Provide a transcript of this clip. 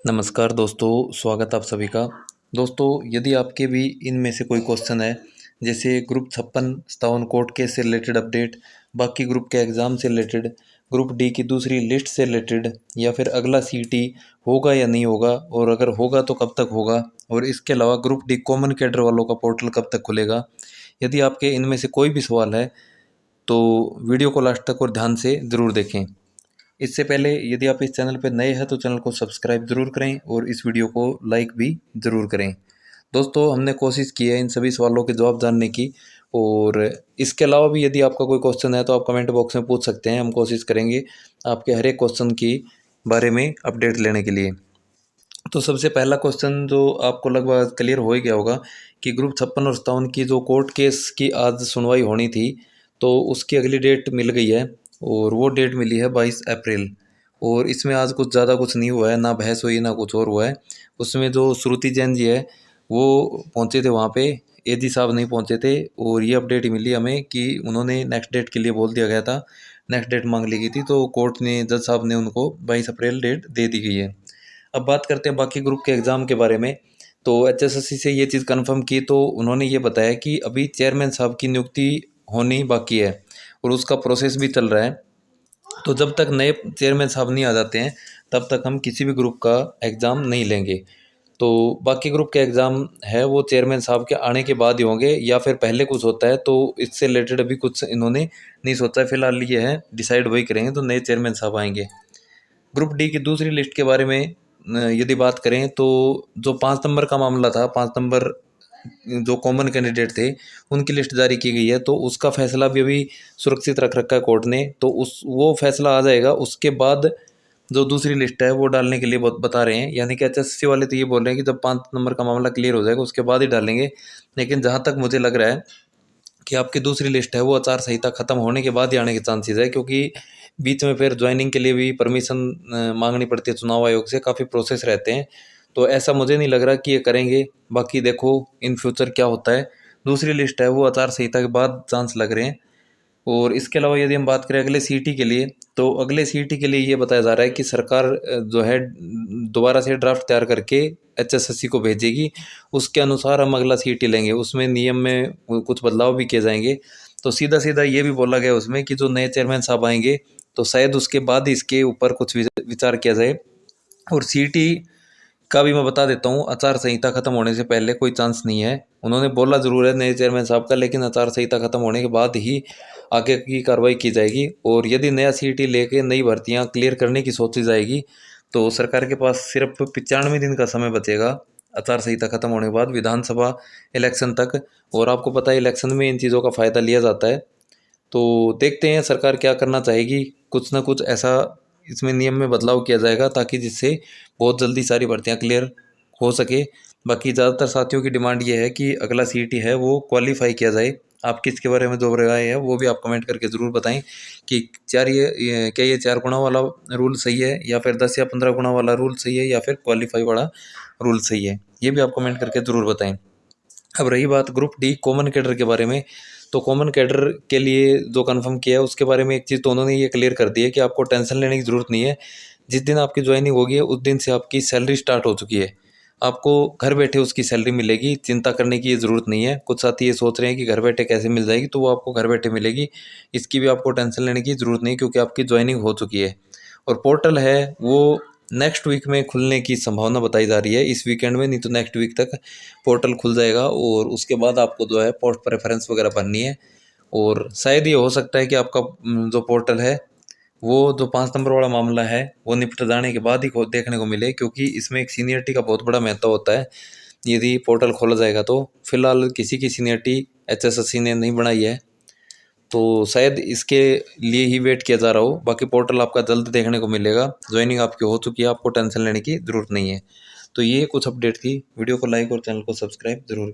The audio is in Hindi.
नमस्कार दोस्तों, स्वागत आप सभी का। दोस्तों, यदि आपके भी इनमें से कोई क्वेश्चन है, जैसे ग्रुप 56-57 कोर्ट केस से रिलेटेड अपडेट, बाकी ग्रुप के एग्ज़ाम से रिलेटेड, ग्रुप डी की दूसरी लिस्ट से रिलेटेड, या फिर अगला सीटी होगा या नहीं होगा, और अगर होगा तो कब तक होगा, और इसके अलावा ग्रुप डी कॉमन कैडर वालों का पोर्टल कब तक खुलेगा, यदि आपके इनमें से कोई भी सवाल है तो वीडियो को लास्ट तक और ध्यान से ज़रूर देखें। इससे पहले यदि आप इस चैनल पर नए हैं तो चैनल को सब्सक्राइब ज़रूर करें और इस वीडियो को लाइक भी ज़रूर करें। दोस्तों, हमने कोशिश की है इन सभी सवालों के जवाब जानने की, और इसके अलावा भी यदि आपका कोई क्वेश्चन है तो आप कमेंट बॉक्स में पूछ सकते हैं। हम कोशिश करेंगे आपके हर एक क्वेश्चन की बारे में अपडेट लेने के लिए। तो सबसे पहला क्वेश्चन जो आपको लगभग क्लियर हो ही गया होगा कि ग्रुप 56 और 57 की जो कोर्ट केस की आज सुनवाई होनी थी, तो उसकी अगली डेट मिल गई है, और वो डेट मिली है 22 अप्रैल। और इसमें आज कुछ ज़्यादा कुछ नहीं हुआ है, ना बहस हुई ना कुछ और हुआ है। उसमें जो श्रुति जैन जी है वो पहुंचे थे वहाँ पे, एजी साहब नहीं पहुंचे थे, और ये अपडेट मिली हमें कि उन्होंने नेक्स्ट डेट के लिए बोल दिया गया था, नेक्स्ट डेट मांग ली गई थी, तो कोर्ट ने, जज साहब ने उनको 22 अप्रैल डेट दे दी गई है। अब बात करते हैं बाकी ग्रुप के एग्ज़ाम के बारे में। तो एचएसएससी से ये चीज़ कंफर्म की, तो उन्होंने ये बताया कि अभी चेयरमैन साहब की नियुक्ति होनी बाकी है और उसका प्रोसेस भी चल रहा है। तो जब तक नए चेयरमैन साहब नहीं आ जाते हैं तब तक हम किसी भी ग्रुप का एग्ज़ाम नहीं लेंगे। तो बाकी ग्रुप के एग्ज़ाम है वो चेयरमैन साहब के आने के बाद ही होंगे, या फिर पहले कुछ होता है तो इससे रिलेटेड अभी कुछ इन्होंने नहीं सोचा है। फिलहाल ये है, डिसाइड वही करेंगे तो नए चेयरमैन साहब आएंगे। ग्रुप डी की दूसरी लिस्ट के बारे में यदि बात करें तो जो 5 नंबर का मामला था, 5 नंबर जो कॉमन कैंडिडेट थे उनकी लिस्ट जारी की गई है, तो उसका फैसला भी अभी सुरक्षित रख रखा है कोर्ट ने। तो वो फैसला आ जाएगा, उसके बाद जो दूसरी लिस्ट है वो डालने के लिए बता रहे हैं। यानी कि एचएससी वाले तो ये बोल रहे हैं कि जब 5 नंबर का मामला क्लियर हो जाएगा उसके बाद ही डालेंगे। लेकिन जहाँ तक मुझे लग रहा है कि आपकी दूसरी लिस्ट है वो आचार संहिता खत्म होने के बाद ही आने के चांसेस है, क्योंकि बीच में फिर ज्वाइनिंग के लिए भी परमिशन मांगनी पड़ती है चुनाव आयोग से, काफ़ी प्रोसेस रहते हैं। तो ऐसा मुझे नहीं लग रहा कि ये करेंगे। बाकी देखो इन फ्यूचर क्या होता है। दूसरी लिस्ट है वो आचार संहिता के बाद चांस लग रहे हैं। और इसके अलावा यदि हम बात करें अगले सीटी के लिए, तो अगले सीटी के लिए ये बताया जा रहा है कि सरकार जो है दोबारा से ड्राफ्ट तैयार करके एचएसएससी को भेजेगी। उसके अनुसार हम अगला सीटी लेंगे, उसमें नियम में कुछ बदलाव भी किए जाएंगे। तो सीधा सीधा ये भी बोला गया उसमें कि जो नए चेयरमैन साहब आएंगे तो शायद उसके बाद ही इसके ऊपर कुछ विचार किया जाए। और सीटी का भी मैं बता देता हूँ, आचार संहिता खत्म होने से पहले कोई चांस नहीं है। उन्होंने बोला ज़रूर है नए चेयरमैन साहब का, लेकिन आचार संहिता खत्म होने के बाद ही आगे की कार्रवाई की जाएगी। और यदि नया सीटी लेके नई भर्तियां क्लियर करने की सोची जाएगी तो सरकार के पास सिर्फ 95 दिन का समय बचेगा आचार संहिता खत्म होने के बाद, विधानसभा इलेक्शन तक। और आपको पता है इलेक्शन में इन चीज़ों का फ़ायदा लिया जाता है। तो देखते हैं सरकार क्या करना चाहेगी। कुछ ना कुछ ऐसा इसमें नियम में बदलाव किया जाएगा ताकि जिससे बहुत जल्दी सारी भर्तियां क्लियर हो सके। बाकी ज़्यादातर साथियों की डिमांड ये है कि अगला सीटी है वो क्वालिफाई किया जाए। आपकी इसके बारे में जो राय है वो भी आप कमेंट करके ज़रूर बताएं कि क्या ये 4 गुना वाला रूल सही है, या फिर 10 या 15 गुना वाला रूल सही है, या फिर क्वालिफाई वाला रूल सही है। ये भी आप कमेंट करके ज़रूर बताएं। अब रही बात ग्रुप डी कॉमन कैडर के बारे में, तो कॉमन कैडर के लिए जो कंफर्म किया है उसके बारे में एक चीज़ तो उन्होंने ये क्लियर कर दी है कि आपको टेंशन लेने की ज़रूरत नहीं है। जिस दिन आपकी ज्वाइनिंग होगी उस दिन से आपकी सैलरी स्टार्ट हो चुकी है। आपको घर बैठे उसकी सैलरी मिलेगी, चिंता करने की ये ज़रूरत नहीं है। कुछ साथी ये सोच रहे हैं कि घर बैठे कैसे मिल जाएगी, तो वो आपको घर बैठे मिलेगी। इसकी भी आपको टेंशन लेने की ज़रूरत नहीं, क्योंकि आपकी ज्वाइनिंग हो चुकी है। और पोर्टल है वो नेक्स्ट वीक में खुलने की संभावना बताई जा रही है, इस वीकेंड में नहीं तो नेक्स्ट वीक तक पोर्टल खुल जाएगा। और उसके बाद आपको जो है पोस्ट प्रेफरेंस वगैरह भरनी है। और शायद ये हो सकता है कि आपका जो पोर्टल है वो जो 5 नंबर वाला मामला है वो निपट जाने के बाद ही देखने को मिले, क्योंकि इसमें एक सीनियरिटी का बहुत बड़ा महत्व होता है यदि पोर्टल खोला जाएगा तो। फिलहाल किसी की सीनियरिटी एचएसएससी ने नहीं बनाई है, तो शायद इसके लिए ही वेट किया जा रहा हो। बाकी पोर्टल आपका जल्द देखने को मिलेगा, ज्वाइनिंग आपकी हो चुकी है, आपको टेंशन लेने की ज़रूरत नहीं है। तो ये कुछ अपडेट थी। वीडियो को लाइक और चैनल को सब्सक्राइब जरूर करें।